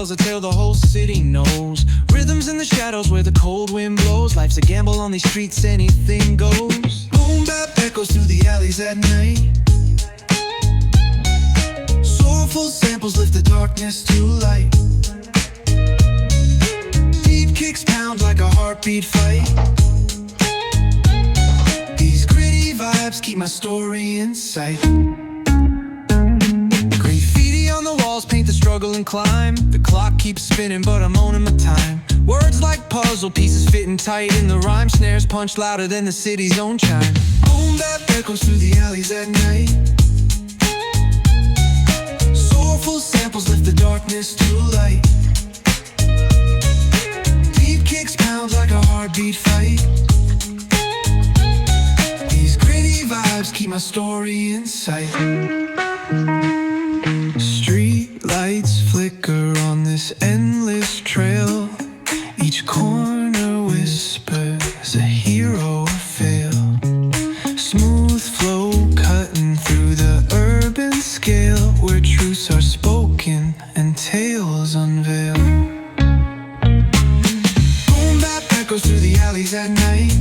tells a tale the whole city knows. Rhythms in the shadows where the cold wind blows. Life's a gamble on these streets, anything goes. Boom bap echoes through the alleys at night. Soulful samples lift the darkness to light. Deep kicks pound like a heartbeat fight. These gritty vibes keep my story in sight. Paint the struggle and climb. The clock keeps spinning but I'm owning my time. Words like puzzle pieces fitting tight in the rhyme. Snares punch louder than the city's own chime. Boom bap echoes through the alleys at night. Soulful samples lift the darkness to light. Deep kicks pound like a heartbeat fight. These gritty vibes keep my story in sight. Street lights flicker on this endless trail. Each corner whispers a hero fail. Smooth flow cutting through the urban scale, where truths are spoken and tales unveil. Boom bap echoes through the alleys at night.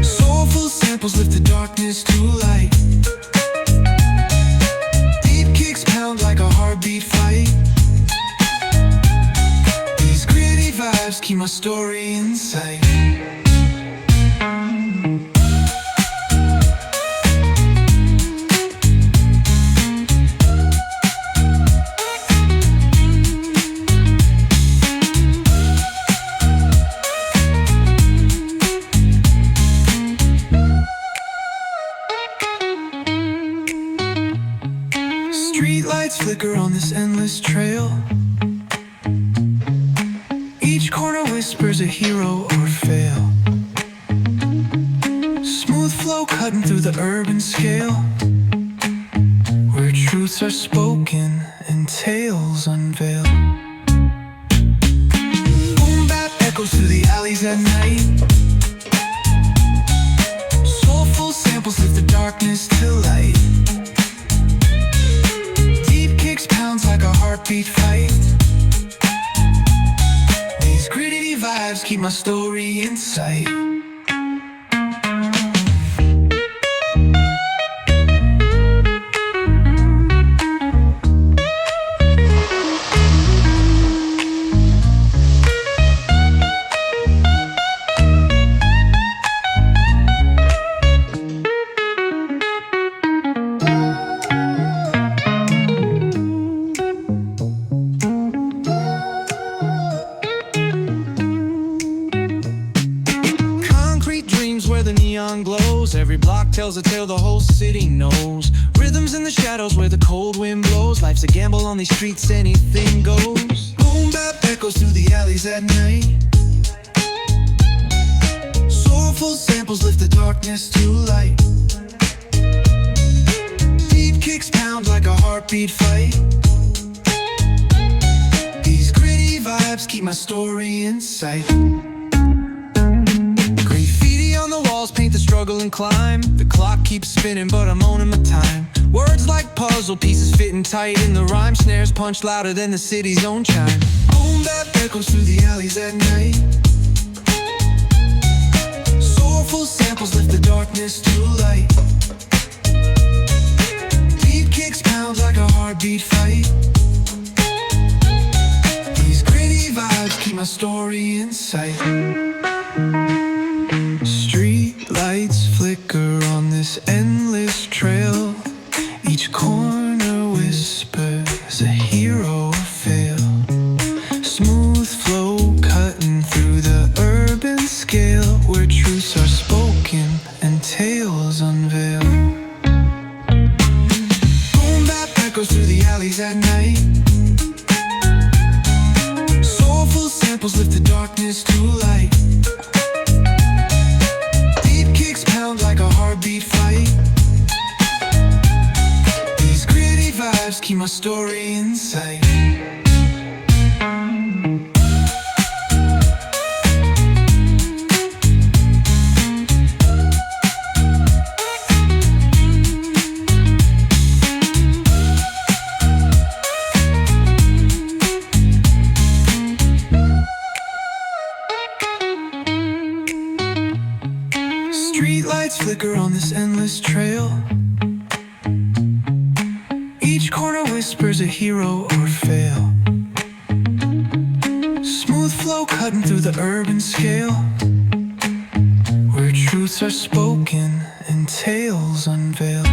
Soulful samples lift the darkness to light. Like a heartbeat fight. These gritty vibes keep my story in sight. Streetlights flicker on this endless trail. Each corner whispers a hero or fail. Smooth flow cutting through the urban scale, where truths are spoken and tales unveil. Boom bap echoes through the alleys at night. Soulful samples lift the darkness to light. Pounds like a heartbeat fight. These gritty vibes keep my story in sight. Glows. Every block tells a tale the whole city knows. Rhythms in the shadows where the cold wind blows. Life's a gamble on these streets, anything goes. Boom bap echoes through the alleys at night. Soulful samples lift the darkness to light. Deep kicks pound like a heartbeat fight. These gritty vibes keep my story in sight. Paint the struggle and climb. The clock keeps spinning but I'm owning my time. Words like puzzle pieces fitting tight in the rhyme. Snares punch louder than the city's own chime. Boom bap echoes through the alleys at night. Soulful samples lift the darkness to light. Deep kicks pound like a heartbeat fight. These gritty vibes keep my story in sight. Street lights flicker on this endless trail. Each corner whispers a hero fail. Smooth flow cutting through the urban scale, where truths are spoken and tales unveil. Boom bap echoes through the alleys at night. Soulful samples lift the darkness to light. Like a heartbeat fight. These gritty vibes keep my story in sight. flicker on this endless trail. Each corner whispers a hero or fail. Smooth flow cutting through the urban scale, where truths are spoken and tales unveiled.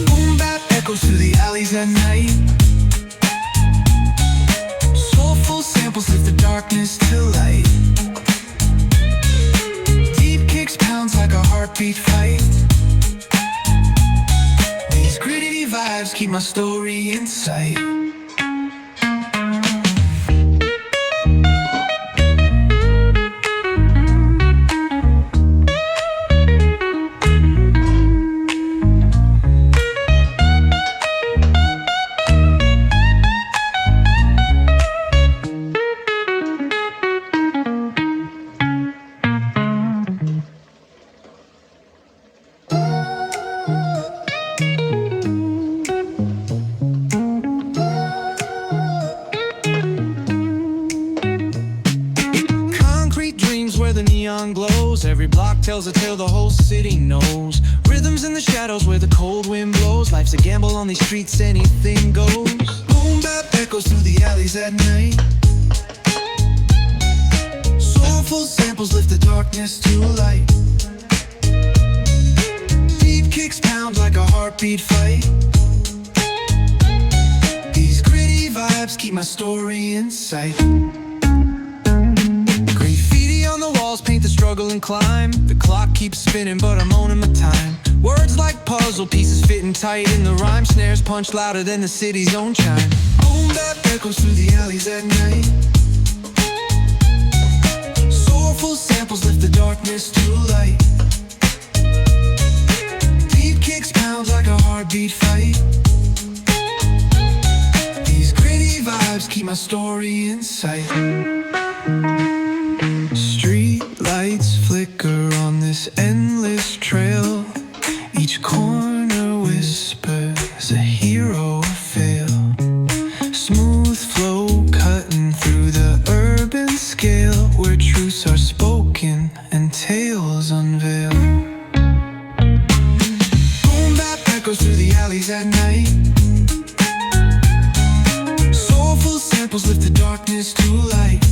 Boom bap echoes through the alleys at night. Soulful samples lift the darkness to light. Deep kicks pounds like a heartbeat fight. These gritty vibes keep my story in sight. Glows, every block tells a tale the whole city knows. Rhythms in the shadows where the cold wind blows. Life's a gamble on these streets, anything goes. Boom bap echoes through the alleys at night. Soulful samples lift the darkness to light. Deep kicks pound like a heartbeat fight. These gritty vibes keep my story in sight. Paint the struggle and climb. The clock keeps spinning but I'm owning my time. Words like puzzle pieces fitting tight in the rhyme. Snares punch louder than the city's own chime. Boom bap echoes through the alleys at night. Soulful samples lift the darkness to light. Deep kicks pounds like a heartbeat fight. These gritty vibes keep my story in sight. Street lights flicker on this endless trail. Each corner whispers a hero or fail. Smooth flow cutting through the urban scale, where truths are spoken and tales unveiled. Boom bap echoes through the alleys at night. Soulful samples lift the darkness to light.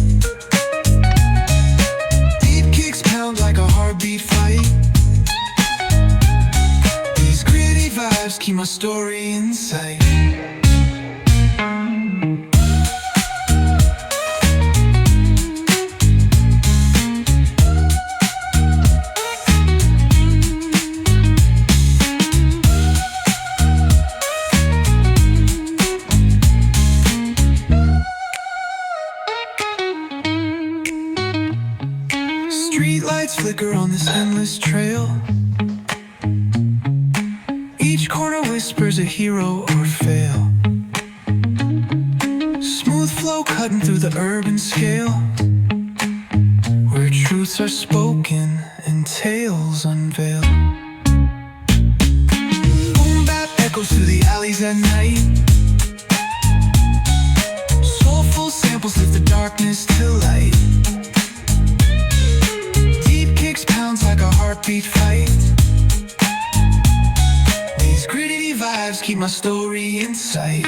Like a heartbeat fight. These gritty vibes keep my story in sight. Streetlights flicker on this endless trail. Each corner whispers a hero or fail. Smooth flow cutting through the urban scale, where truths are spoken and tales unveiled. Boom bap echoes through the alleys at night. Soulful samples lift the darkness to light. Pounds like a heartbeat fight. These gritty vibes keep my story in sight.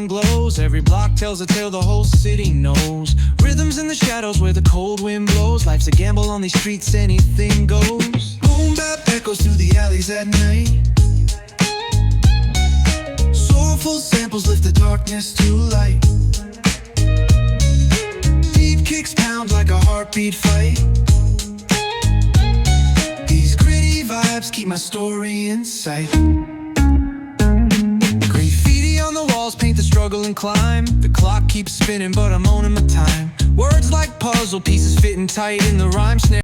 Glows, every block tells a tale the whole city knows. Rhythms in the shadows where the cold wind blows. Life's a gamble on these streets, anything goes. Boom bap echoes through the alleys at night. Soulful samples lift the darkness to light. Deep kicks pound like a heartbeat fight. These gritty vibes keep my story in sight. Graffiti struggle and climb. The clock keeps spinning, but I'm owning my time. Words like puzzle pieces fitting tight in the rhyme snare.